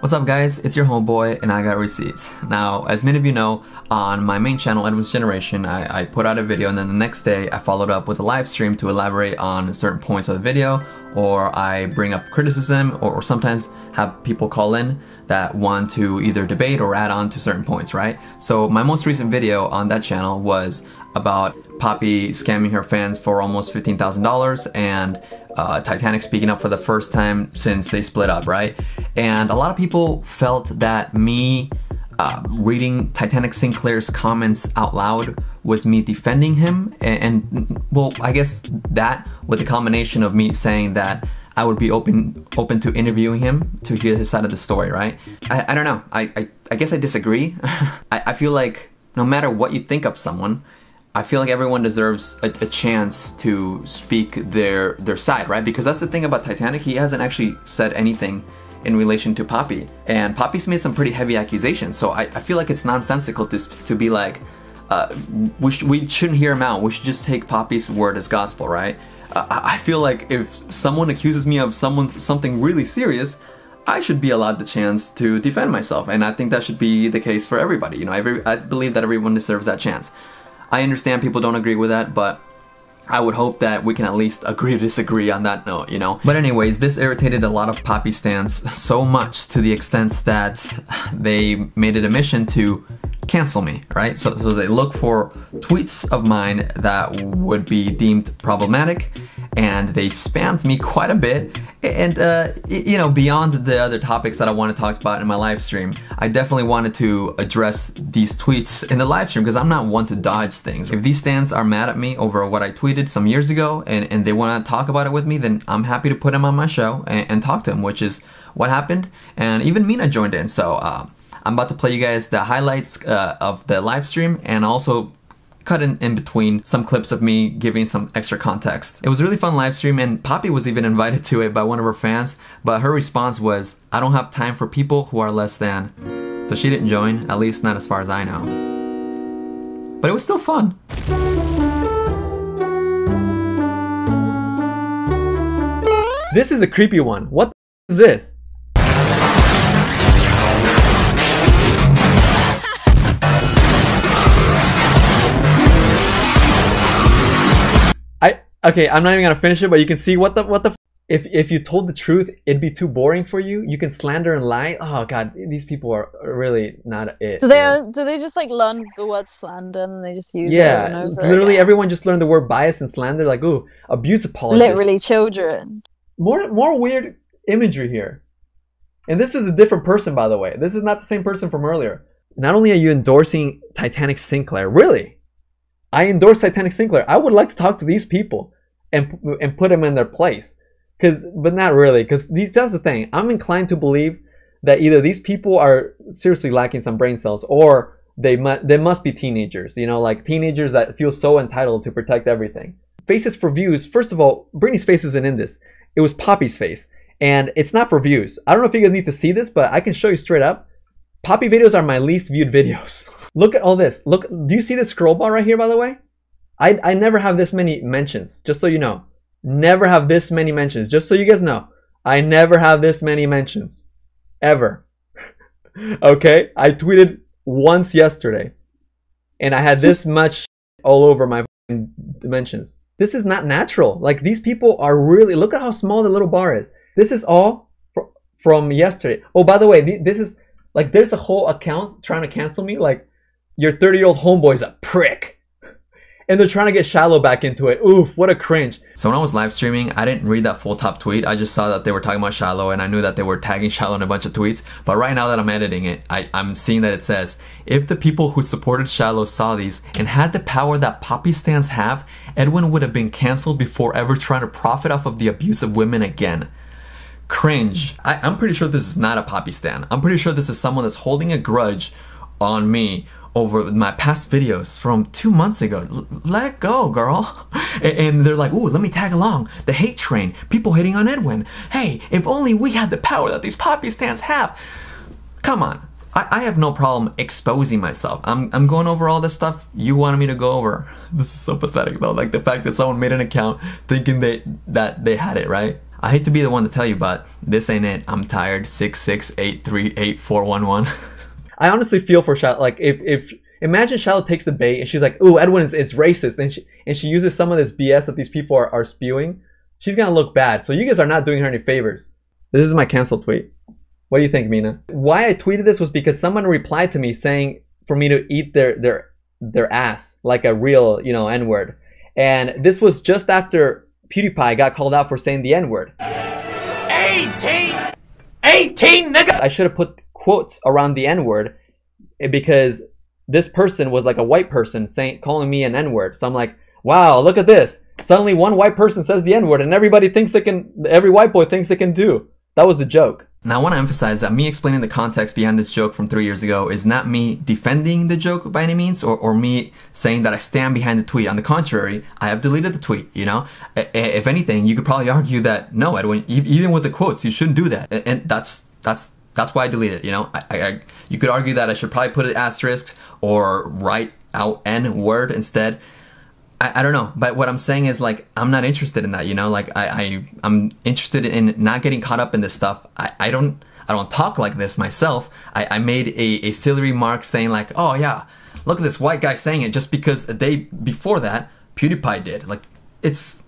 What's up guys, it's your homeboy and I got receipts. Now, as many of you know, on my main channel, Edwin's Generation, I put out a video and then the next day I followed up with a live stream to elaborate on certain points of the video, or I bring up criticism, or sometimes have people call in that want to either debate or add on to certain points, right? So my most recent video on that channel was about Poppy scamming her fans for almost $15,000 and Titanic speaking up for the first time since they split up, right? And a lot of people felt that me reading Titanic Sinclair's comments out loud was me defending him, and well, I guess that with the combination of me saying that I would be open to interviewing him to hear his side of the story, right? I don't know. I guess I disagree. I feel like no matter what you think of someone, I feel like everyone deserves a chance to speak their side, right? Because that's the thing about Titanic, he hasn't actually said anything in relation to Poppy. And Poppy's made some pretty heavy accusations, so I feel like it's nonsensical to be like, we shouldn't hear him out, we should just take Poppy's word as gospel, right? I feel like if someone accuses me of something really serious, I should be allowed the chance to defend myself, and I think that should be the case for everybody. You know, I believe that everyone deserves that chance. I understand people don't agree with that, but I would hope that we can at least agree to disagree on that note, you know? But anyways, this irritated a lot of Poppy stans so much to the extent that they made it a mission to cancel me, right? So they look for tweets of mine that would be deemed problematic, and they spammed me quite a bit. And you know, beyond the other topics that I want to talk about in my live stream, I definitely wanted to address these tweets in the live stream because I'm not one to dodge things. If these stans are mad at me over what I tweeted some years ago and they want to talk about it with me, then I'm happy to put them on my show and talk to them, which is what happened. And even Mina joined in, so I'm about to play you guys the highlights of the live stream, and also cut in between some clips of me giving some extra context. It was a really fun live stream, and Poppy was even invited to it by one of her fans, but her response was, "I don't have time for people who are less than." So she didn't join, at least not as far as I know. But it was still fun. This is a creepy one. What the is this? Okay, I'm not even gonna finish it, but you can see what the if you told the truth, it'd be too boring for you. You can slander and lie. Oh god, these people are really not it. So do they just like learn the word slander and they just use it over and over literally again? Everyone just learned the word bias and slander, like, ooh, abuse apologists. Literally children. More weird imagery here. And this is a different person, by the way. This is not the same person from earlier. Not only are you endorsing Titanic Sinclair, really? I endorse Titanic Sinclair. I would like to talk to these people and put them in their place. But not really, because that's the thing. I'm inclined to believe that either these people are seriously lacking some brain cells, or they must be teenagers. You know, like teenagers that feel so entitled to protect everything. Faces for views. First of all, Brittany's face isn't in this. It was Poppy's face, and it's not for views. I don't know if you guys need to see this, but I can show you straight up. Poppy videos are my least viewed videos. Look at all this. Look, do you see this scroll bar right here, by the way? I never have this many mentions, just so you know. Never have this many mentions, just so you guys know. I never have this many mentions. Ever. Okay? I tweeted once yesterday, and I had this much all over my mentions. This is not natural. Like, these people are really... Look at how small the little bar is. This is all from yesterday. Oh, by the way, this is... Like, there's a whole account trying to cancel me. Like, your 30-year-old homeboy's a prick. And they're trying to get Shallow back into it. Oof, what a cringe. So when I was live streaming, I didn't read that full top tweet. I just saw that they were talking about Shallow, and I knew that they were tagging Shallow in a bunch of tweets. But right now that I'm editing it, I'm seeing that it says, if the people who supported Shallow saw these and had the power that Poppy stans have, Edwin would have been canceled before ever trying to profit off of the abuse of women again. Cringe. I'm pretty sure this is not a Poppy stan. I'm pretty sure this is someone that's holding a grudge on me over my past videos from 2 months ago. Let it go, girl. And they're like, ooh, let me tag along. The hate train. People hating on Edwin. Hey, if only we had the power that these Poppy stans have. Come on. I have no problem exposing myself. I'm going over all this stuff you wanted me to go over. This is so pathetic though. Like the fact that someone made an account thinking that they had it, right? I hate to be the one to tell you, but this ain't it. I'm tired. 668388411. I honestly feel for Charlotte. Like, if imagine Charlotte takes the bait and she's like, "Ooh, Edwin is racist," and she uses some of this BS that these people are spewing. She's gonna look bad. So you guys are not doing her any favors. This is my cancel tweet. What do you think, Mina? Why I tweeted this was because someone replied to me saying for me to eat their ass like a real, you know, N-word. And this was just after PewDiePie got called out for saying the N-word. 18, nigga! I should have put quotes around the N-word because this person was like a white person calling me an N-word. So I'm like, wow, look at this. Suddenly one white person says the N-word and every white boy thinks they can do. That was a joke. Now, I want to emphasize that me explaining the context behind this joke from 3 years ago is not me defending the joke by any means, or me saying that I stand behind the tweet. On the contrary, I have deleted the tweet, you know? If anything, you could probably argue that, no, Edwin, even with the quotes, you shouldn't do that. And that's why I deleted it, you know? You could argue that I should probably put an asterisk or write out N-word instead. I don't know, but what I'm saying is, like, I'm not interested in that, you know? Like, I'm interested in not getting caught up in this stuff. I don't talk like this myself. I made a silly remark saying like, oh yeah, look at this white guy saying it just because a day before that, PewDiePie did. Like, it's...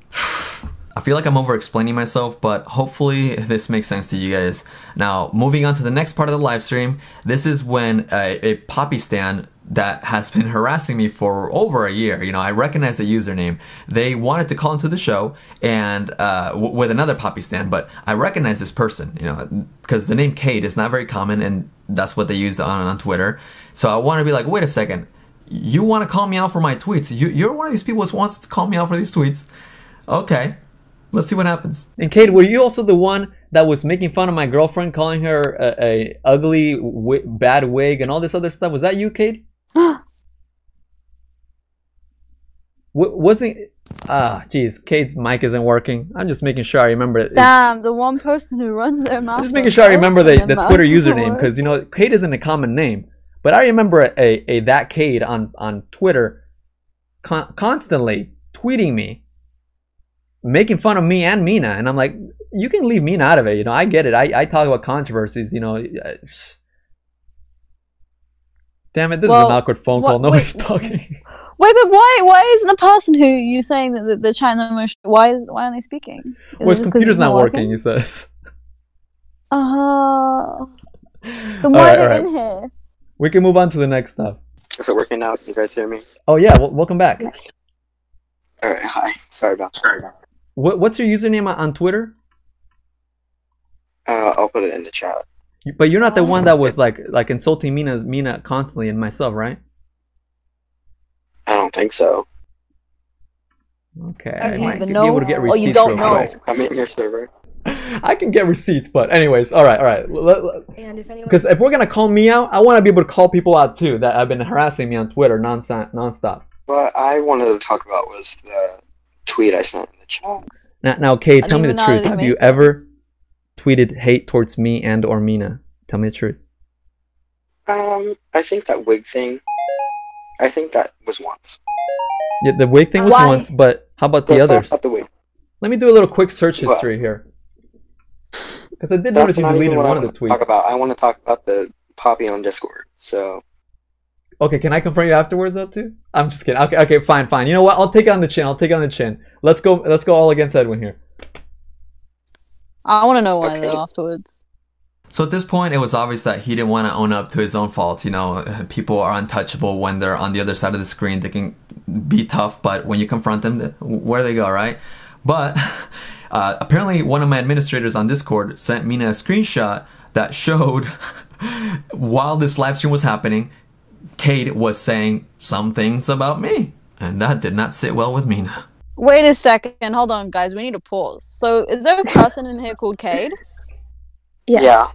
I feel like I'm over-explaining myself, but hopefully this makes sense to you guys. Now, moving on to the next part of the live stream, this is when a Poppy stan that has been harassing me for over a year, you know, I recognize the username. They wanted to call into the show and with another Poppy stan, but I recognize this person, you know, because the name Kade is not very common and that's what they use on Twitter. So I want to be like, wait a second, you want to call me out for my tweets? You're one of these people who wants to call me out for these tweets? Okay. Let's see what happens. And Kade, were you also the one that was making fun of my girlfriend, calling her a ugly, bad wig and all this other stuff? Was that you, Kade? Wasn't... Geez, Kade's mic isn't working. I'm just making sure I remember it. Damn, the one person who runs their mouth. I'm just making sure I remember the Twitter username, because, you know, Kade isn't a common name. But I remember a that Kade on Twitter constantly tweeting me, making fun of me and Mina, and I'm like, you can leave Mina out of it, you know, I get it. I talk about controversies, you know. Damn it, this is an awkward phone call. Nobody's talking. Wait, but why isn't the person who you saying that they're trying to emotion, why aren't they speaking? Well, his computer's not working, he says. Then why are they in here? We can move on to the next stuff. Is it working now? Can you guys hear me? Oh yeah, welcome back. Yes. Alright, hi. Sorry about that. What's your username on Twitter? I'll put it in the chat. But you're not the one that was like insulting Mina constantly and myself, right? I don't think so. Okay, I might even be know, able to get receipts. or you don't know. I'm in your server. I can get receipts, but anyways, all right. Because if we're gonna call me out, I want to be able to call people out too that have been harassing me on Twitter nonstop. What I wanted to talk about was the tweet I sent in the chat. Now, Kade, tell me the truth. Have you ever tweeted hate towards me and or Mina? Tell me the truth. I think that wig thing. I think that was once. Yeah, the wig thing was once, but how about the others? About the wig. Let me do a little quick search history here. Because I did notice you deleted one of the tweets. I want to talk about the Poppy on Discord. So. Okay, can I confront you afterwards though too? I'm just kidding. Okay, fine. You know what? I'll take it on the chin. Let's go all against Edwin here. I want to know why though afterwards. So at this point, it was obvious that he didn't want to own up to his own fault. You know, people are untouchable when they're on the other side of the screen. They can be tough, but when you confront them, where they go, right? But apparently one of my administrators on Discord sent Mina a screenshot that showed while this live stream was happening, Kade was saying some things about me. And that did not sit well with Mina. Wait a second. Hold on, guys. We need to pause. So is there a person in here called Kade? Yes. Yeah.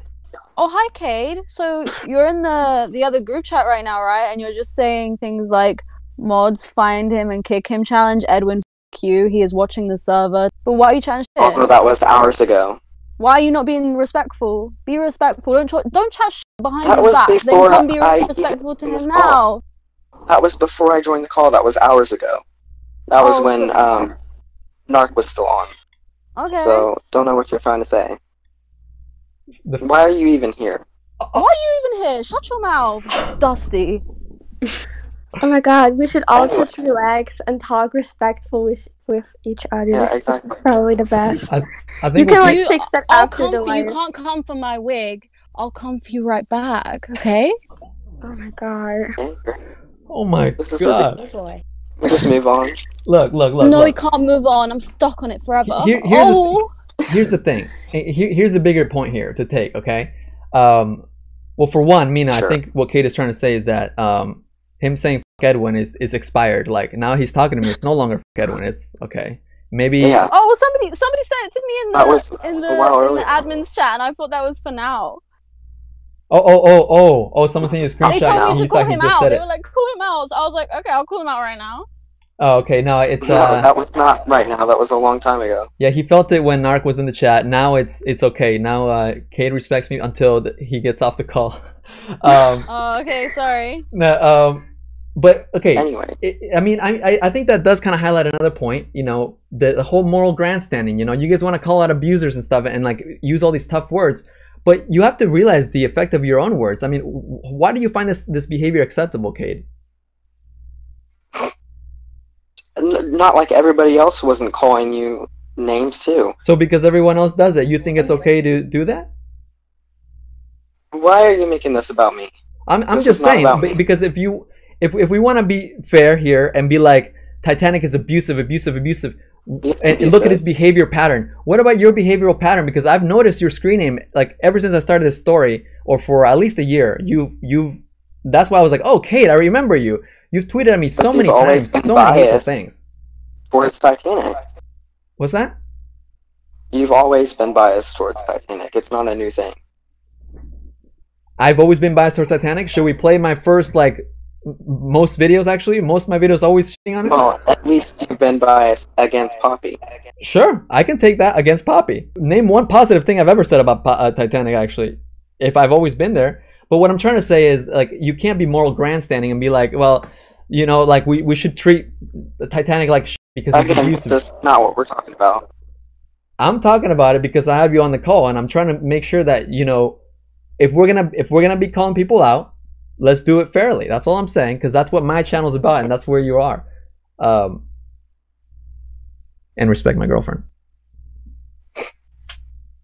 Oh, hi, Kade. So you're in the other group chat right now, right? And you're just saying things like, mods, find him and kick him challenge, Edwin, f*** you, he is watching the server. But why are you trying to shit? Also, that was hours ago. Why are you not being respectful? Be respectful. Don't chat shit behind that his back. Before then come be respectful to him now. That was before I joined the call. That was hours ago. That was when Narc was still on. Okay. So don't know what you're trying to say. Why are you even here? Why are you even here? Shut your mouth, Dusty. Oh my god, we should all Anyway. just relax and talk respectful with each other. Yeah, exactly. It's probably the best. I You think can what like You- fix that I'll after come the for you. live. Can't come for my wig. I'll come for you right back. Okay. Oh my god. oh my This is god. ridiculous. Oh boy. We just move on. Look. No, we can't move on. I'm stuck on it forever. Here's the thing. Here's a bigger point here to take, okay? Well, for one, Mina, Sure. I think what Kate is trying to say is that him saying "F Edwin" is expired. Like, now he's talking to me. It's no longer "F Edwin." It's okay. Maybe. Yeah. Oh, well, somebody sent it to me in That was in a while the earlier. admin's chat, and I thought that was for now. Oh! Someone sent you a They screenshot. told and me you to call thought he him just out. said They it. were like, call him out. So I was like, okay, I'll call him out right now. Oh, okay. No, it's No, that was not right now. That was a long time ago. yeah. He felt it when Narc was in the chat. Now it's okay. Now Kate respects me until he gets off the call. Oh, okay, sorry. No, but okay. Anyway, I think that does kind of highlight another point. You know, the whole moral grandstanding. You know, you guys want to call out abusers and stuff, and like use all these tough words, but you have to realize the effect of your own words. I mean, why do you find this behavior acceptable, Kate? not like everybody else wasn't calling you names too. So because everyone else does it, you think it's okay to do that? Why are you making this about me? I'm This just is not saying about me. because if we want to be fair here and be like Titanic is abusive, It's and look at abusive. his behavior pattern. What about your behavioral pattern? Because I've noticed your screen name like ever since I started this story, or for at least a year. You've that's why I was like, oh, Kate, I remember you. You've tweeted at me so But many you've always times, been so many hateful biased. things. Towards Titanic. What's that? You've always been biased towards Titanic. It's not a new thing. I've always been biased towards Titanic. Should we play my first most videos? Actually, most of my videos always shitting on it. Well, at least you've been biased against Poppy. Sure, I can take that against Poppy. Name one positive thing I've ever said about Titanic, actually, if I've always been there. But what I'm trying to say is, like, you can't be moral grandstanding and be like, well, you know, like, we should treat the Titanic like shit because it's Again, abusive. that's not what we're talking about. I'm talking about it because I have you on the call, and I'm trying to make sure that, you know, if we're gonna be calling people out, let's do it fairly. That's all I'm saying, because that's what my channel's about, and that's where you are. And respect my girlfriend.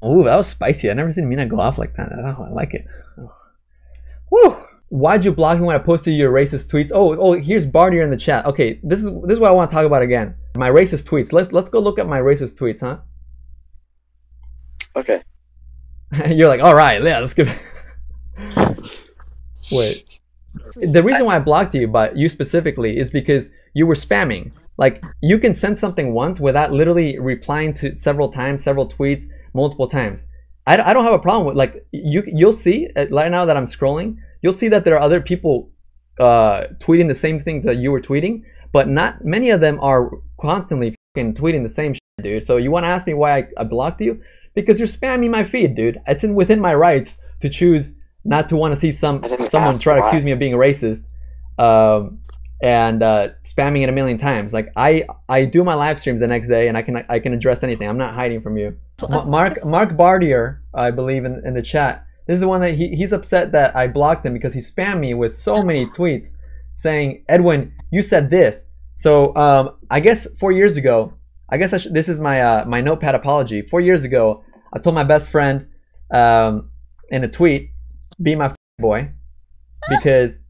Ooh, that was spicy. I never seen Mina go off like that. Oh, I like it. Oh. Woo! Why'd you block me when I posted your racist tweets? Oh, here's Bartier in the chat. Okay, this is what I want to talk about again. My racist tweets. Let's go look at my racist tweets, huh? Okay. You're like, all right, yeah, let's give. Wait. The reason why I blocked you, but you specifically, is because you were spamming. Like, you can send something once without literally replying to several times, several tweets, multiple times. I don't have a problem with, like, you'll see right now that I'm scrolling, you'll see that there are other people tweeting the same things that you were tweeting, but not many of them are constantly fucking tweeting the same shit, dude. So you want to ask me why I blocked you? Because you're spamming my feed, dude. It's within my rights to choose not to want to see someone try to accuse me of being racist, and spamming it a million times. Like, I do my live streams the next day, and I can address anything. I'm not hiding from you. Mark Bartier, I believe in the chat. This is the one that he's upset that I blocked him because he spammed me with so many tweets saying, Edwin, you said this. So I guess 4 years ago, this is my my notepad apology. 4 years ago, I told my best friend in a tweet, be my boy, because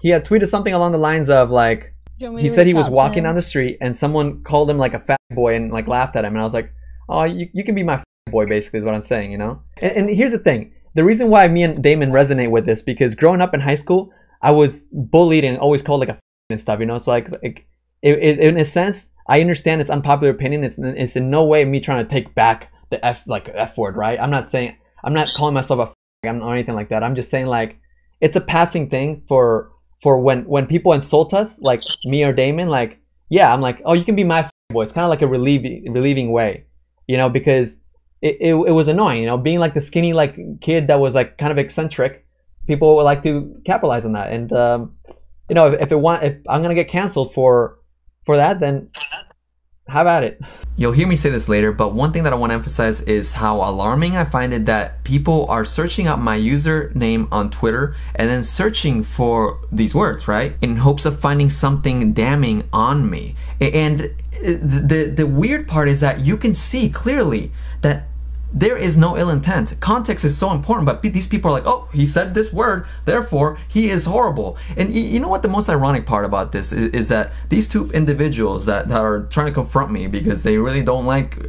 he had tweeted something along the lines of, like, he said he was walking down the street and someone called him like a fat boy and like laughed at him, and I was like, oh, you can be my boy, basically is what I'm saying, you know. And here's the thing, the reason why me and Damon resonate with this, because growing up in high school, I was bullied and always called like a and stuff, you know. So like in a sense, I understand it's unpopular opinion. It's in no way me trying to take back the F word, right? I'm not calling myself a or anything like that. I'm just saying, like, it's a passing thing for when people insult us, like me or Damon. Like, yeah, I'm like, oh, you can be my boy. It's kind of like a relieving way, you know, because it was annoying, you know, being like the skinny like kid that was like kind of eccentric. People would like to capitalize on that, and you know, if I'm gonna get canceled for that, then Have at it. You'll hear me say this later, but one thing that I want to emphasize is how alarming I find it that people are searching up my username on Twitter and then searching for these words, right? In hopes of finding something damning on me. And the weird part is that you can see clearly that there is no ill intent. Context is so important, but these people are like, oh, he said this word, therefore he is horrible. And you know what the most ironic part about this is that these two individuals that are trying to confront me because they really don't like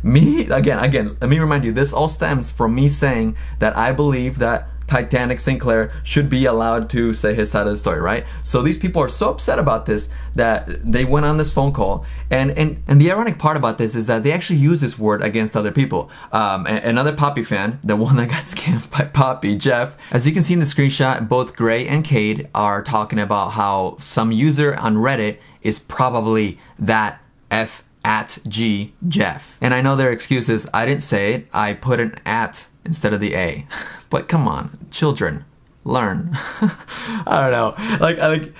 me, again, let me remind you, this all stems from me saying that I believe that Titanic Sinclair should be allowed to say his side of the story, right? So these people are so upset about this that they went on this phone call, and the ironic part about this is that they actually use this word against other people. Another Poppy fan, the one that got scammed by Poppy, Jeff, as you can see in the screenshot, both Gray and Kade are talking about how some user on Reddit is probably that F at G Jeff. And I know their excuse is, I didn't say it, I put an at instead of the A. But come on, children, learn. I don't know.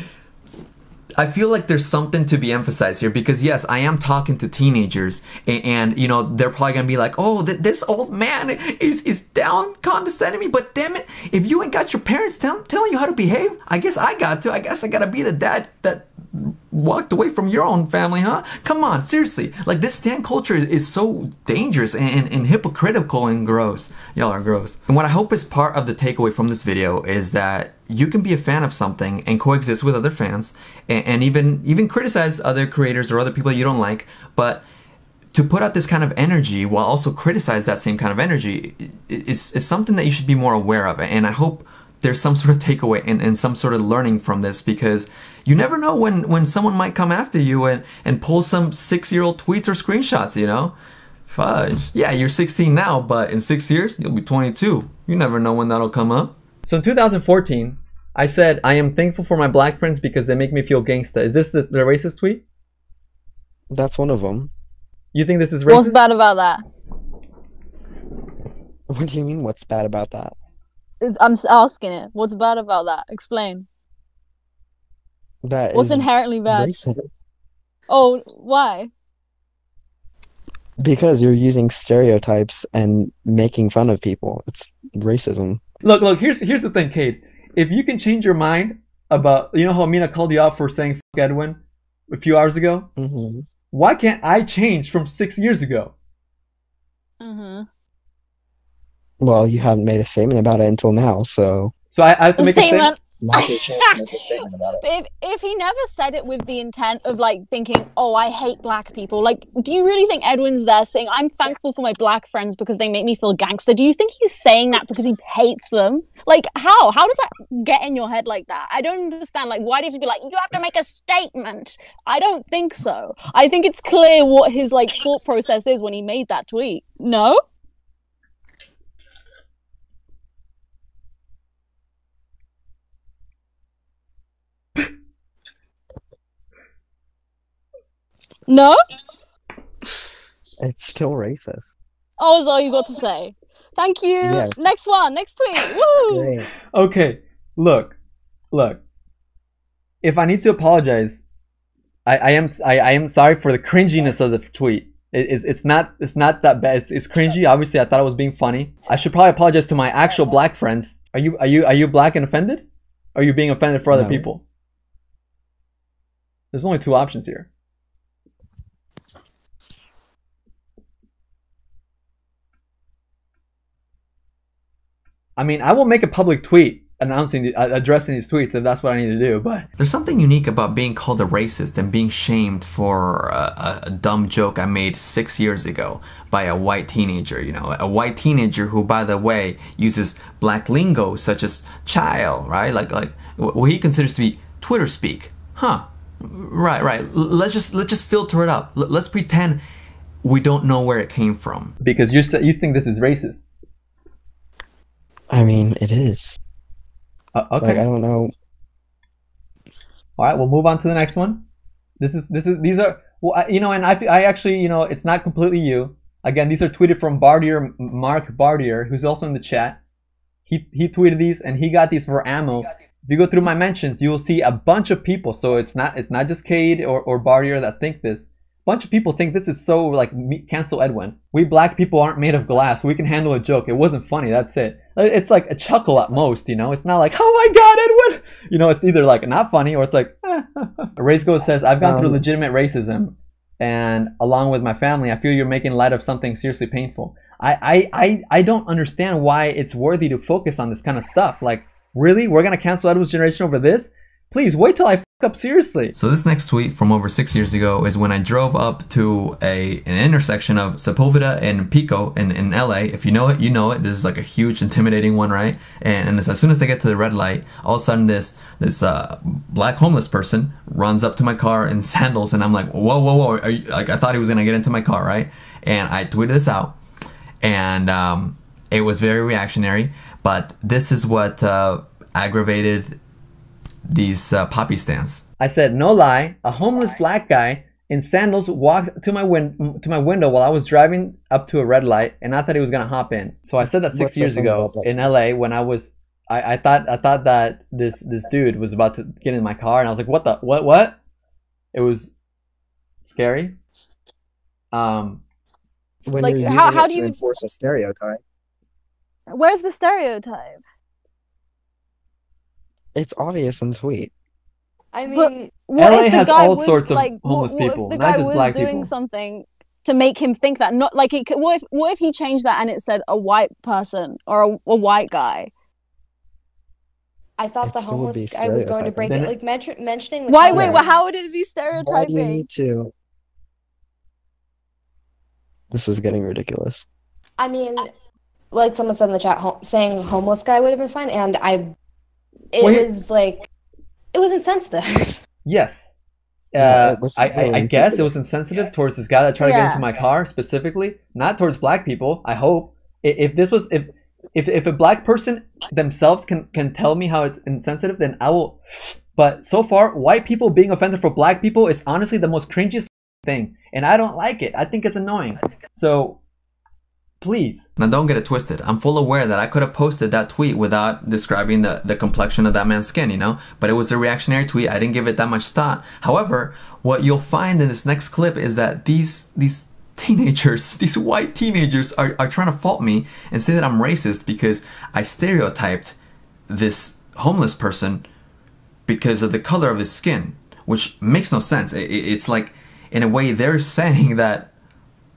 I feel like there's something to be emphasized here because yes, I am talking to teenagers and you know, they're probably gonna be like, oh, this old man is down condescending me, but damn it, if you ain't got your parents telling you how to behave, I guess I gotta be the dad that walked away from your own family, huh? Come on, seriously. Like, this stan culture is so dangerous and hypocritical and gross. Y'all are gross. And what I hope is part of the takeaway from this video is that you can be a fan of something and coexist with other fans and even criticize other creators or other people you don't like, but to put out this kind of energy while also criticize that same kind of energy is something that you should be more aware of. And I hope there's some sort of takeaway and some sort of learning from this, because you never know when someone might come after you and pull some 6-year-old tweets or screenshots, you know? Fudge. Yeah, you're 16 now, but in 6 years, you'll be 22. You never know when that'll come up. So in 2014, I said, I am thankful for my black friends because they make me feel gangsta. Is this the racist tweet? That's one of them. You think this is racist? What's bad about that? What do you mean, what's bad about that? I'm asking it. What's bad about that? Explain. What's inherently bad? Racist. Oh, why? Because you're using stereotypes and making fun of people. It's racism. Look, here's the thing, Kade. If you can change your mind about, you know how Amina called you out for saying fuck Edwin a few hours ago? Mm-hmm. Why can't I change from 6 years ago? Mm-hmm. Well, you haven't made a statement about it until now, so... So I have to make a statement? If he never said it with the intent of like thinking, oh, I hate black people, like, do you really think Edwin's there saying, I'm thankful for my black friends because they make me feel gangster? Do you think he's saying that because he hates them? Like, how does that get in your head like that? I don't understand. Like, why do you have to be like, you have to make a statement? I don't think so. I think it's clear what his like thought process is when he made that tweet. No? No? It's still racist. Oh, is all you got to say. Thank you. Yeah. Next one. Next tweet. Woo! Great. Okay, look. If I need to apologize, I am sorry for the cringiness of the tweet. It's not that bad. It's cringy. Obviously, I thought I was being funny. I should probably apologize to my actual black friends. Are you black and offended? Or are you being offended for other people? There's only two options here. I mean, I will make a public tweet addressing these tweets if that's what I need to do, but... There's something unique about being called a racist and being shamed for a dumb joke I made 6 years ago by a white teenager, you know, a white teenager who, by the way, uses black lingo such as child, right? Like what he considers to be Twitter speak. Huh. Right. Let's just filter it up. Let's pretend we don't know where it came from. Because you think this is racist. I mean, it is. Okay. Like, I don't know. All right, we'll move on to the next one. These are, well, you know, and I actually, you know, it's not completely you. Again, these are tweeted from Mark Bardier, who's also in the chat. He tweeted these, and he got these for ammo. If you go through my mentions, you will see a bunch of people. So it's not just Kade or Bardier that think this, bunch of people think this is so like cancel Edwin. We black people aren't made of glass. We can handle a joke. It wasn't funny. That's it. It's like a chuckle at most, you know. It's not like, oh my god, Edwin. You know, it's either like not funny or it's like. Raisgo says, I've gone through legitimate racism, and along with my family, I feel you're making light of something seriously painful. I don't understand why it's worthy to focus on this kind of stuff. Like, really, we're gonna cancel Edwin's generation over this? Please wait till I f up seriously. So this next tweet from over 6 years ago is when I drove up to an intersection of Sepulveda and Pico in LA. If you know it, you know it. This is like a huge, intimidating one, right? And as soon as I get to the red light, all of a sudden this black homeless person runs up to my car in sandals, and I'm like, whoa, whoa, whoa! Are you, like, I thought he was gonna get into my car, right? And I tweeted this out, and it was very reactionary. But this is what aggravated these poppy stands. I said, no lie, a homeless black guy in sandals walked to my window while I was driving up to a red light, and I thought he was gonna hop in. So I said that 6 years ago in LA when I thought that this dude was about to get in my car, and I was like, what? It was scary. When Like, you're how using it do to you- enforce a stereotype, Where's the stereotype? it's obvious in the tweet. I mean, But what LA if the has guy all was, sorts of like, homeless what people, if the not guy just was black doing people. something to make him think that? Not like what if he changed that and it said a white person or a white guy? I thought It the still would homeless be guy was going to break it. stereotyping. Like mentioning the Why? color. Wait, well, how would it be Why do you stereotyping? need to? This is getting ridiculous. I mean, like someone said in the chat, saying homeless guy would have been fine, and it Well, was like, it was insensitive. Yes. Yeah, it was I really guess it insensitive. was insensitive towards this guy that tried to get Yeah. into my car specifically, not towards black people. I hope if this was if a black person themselves can tell me how it's insensitive, then I will. But so far, white people being offended for black people is honestly the most cringiest thing, and I don't like it. I think it's annoying. So please. Now don't get it twisted. I'm full aware that I could have posted that tweet without describing the complexion of that man's skin, you know? But it was a reactionary tweet. I didn't give it that much thought. However, what you'll find in this next clip is that these teenagers, these white teenagers are trying to fault me and say that I'm racist because I stereotyped this homeless person because of the color of his skin, which makes no sense. It's like, in a way, they're saying that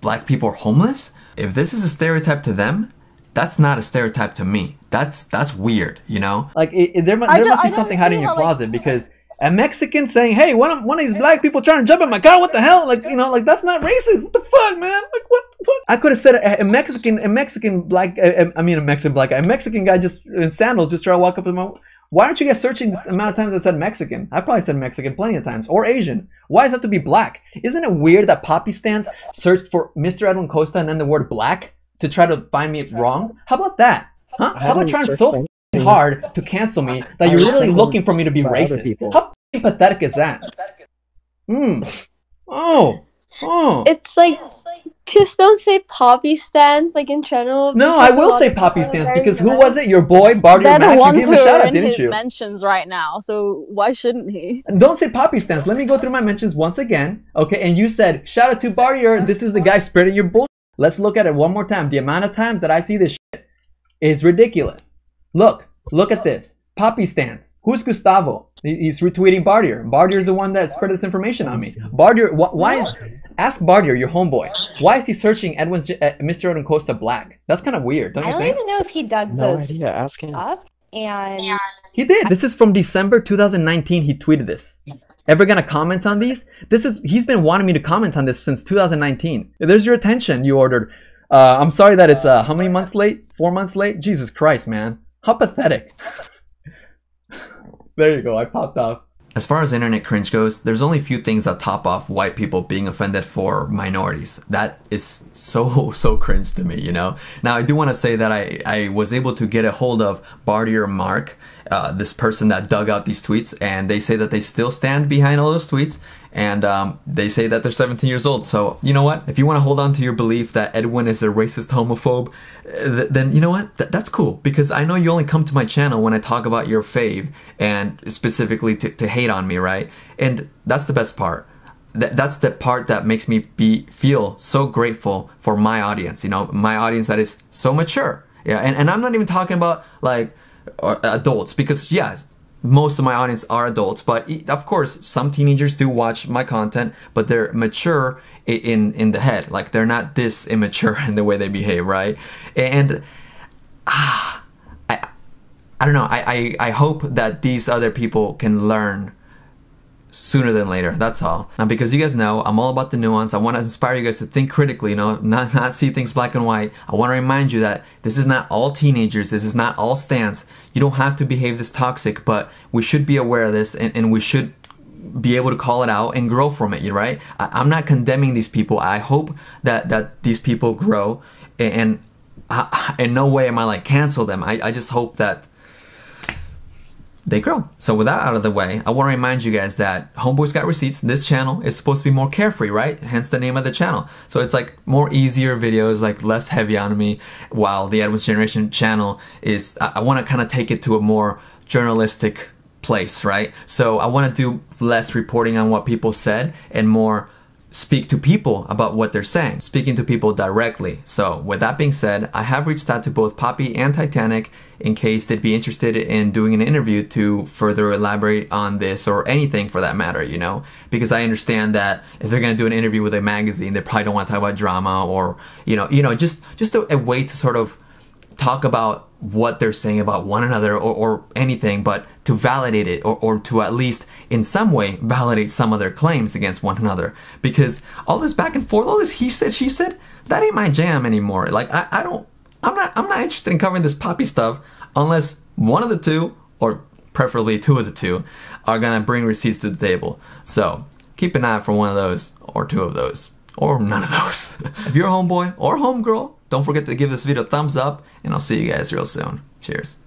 black people are homeless. If this is a stereotype to them, that's not a stereotype to me. That's weird, you know? Like, there must be something hiding in your closet, because a Mexican saying, hey, one of these black people trying to jump in my car, what the hell? Like, you know, like, that's not racist. What the fuck, man? Like, what? I could have said a Mexican guy just in sandals just try to walk up to my... Why aren't you guys searching the amount of times I said Mexican? I probably said Mexican plenty of times. Or Asian. Why does it have to be black? Isn't it weird that Poppy Stans searched for Mr. Edwin Costa and then the word black to try to find me wrong? How about that? Huh? How about trying so hard to cancel me that you're literally looking for me to be racist? How pathetic is that? Oh. It's like, just don't say poppy stands, like, in general. No, because I a will lot say of people Poppy are Stans, very because who nice. was it? Your boy, Barty They're the Mac? You ones gave who him a shout are out, in didn't his you? mentions right now, so why shouldn't he? Don't say Poppy Stans. Let me go through my mentions once again. Okay, and you said, shout out to Barrier. This is the guy spreading your bullshit. Let's look at it one more time. The amount of times that I see this shit is ridiculous. Look at this. Poppy Stans. Who's Gustavo? He's retweeting Bardier. Bardier's the one that spread this information on me. Bardier, why is... Ask Bardier, your homeboy. Why is he searching Mr. Edwin Costa black? That's kind of weird, don't I you don't think? even know if he dug No those idea. Ask him. up, and He did. This is from December 2019. He tweeted this. Ever gonna comment on these? He's been wanting me to comment on this since 2019. There's your attention you ordered. I'm sorry that it's how many months late? 4 months late? Jesus Christ, man. How pathetic. There you go. I popped off. As far as internet cringe goes, there's only a few things that top off white people being offended for minorities. That is so cringe to me, you know? Now, I do want to say that I was able to get a hold of Bartier Mark, this person that dug out these tweets, and they say that they still stand behind all those tweets, and they say that they're 17 years old. So, you know what? If you want to hold on to your belief that Edwin is a racist homophobe, then you know what? That's cool, because I know you only come to my channel when I talk about your fave, and specifically to hate on me, right? And that's the best part. that's the part that makes me feel so grateful for my audience. You know, my audience that is so mature. Yeah, and I'm not even talking about like adults, because yes, most of my audience are adults, but of course some teenagers do watch my content, but they're mature in the head. Like, they're not this immature in the way they behave, right? And I don't know. I hope that these other people can learn sooner than later. That's all. Now, because you guys know I'm all about the nuance, I want to inspire you guys to think critically, you know, not see things black and white. I want to remind you that this is not all teenagers, this is not all stans. You don't have to behave this toxic, but we should be aware of this, and we should be able to call it out and grow from it, right? I'm not condemning these people. I hope that these people grow, and in no way am I like cancel them. I just hope that they grow. So with that out of the way, I want to remind you guys that Homeboys Got Receipts, this channel, is supposed to be more carefree, right? Hence the name of the channel. So it's like more easier videos, like less heavy on me, while the Edwin's Generation channel is, I want to kind of take it to a more journalistic place, right? So I want to do less reporting on what people said and more speak to people about what they're saying, speaking to people directly. So with that being said, I have reached out to both Poppy and Titanic in case they'd be interested in doing an interview to further elaborate on this, or anything for that matter, you know, because I understand that if they're going to do an interview with a magazine, they probably don't want to talk about drama, or you know just a way to sort of talk about what they're saying about one another, or anything, but to validate it, or to at least in some way validate some of their claims against one another. Because all this back and forth, all this he said, she said, that ain't my jam anymore. Like, I'm not interested in covering this Poppy stuff unless one of the two, or preferably two of the two, are gonna bring receipts to the table. So keep an eye out for one of those, or two of those, or none of those. If you're a homeboy or homegirl, don't forget to give this video a thumbs up, and I'll see you guys real soon. Cheers.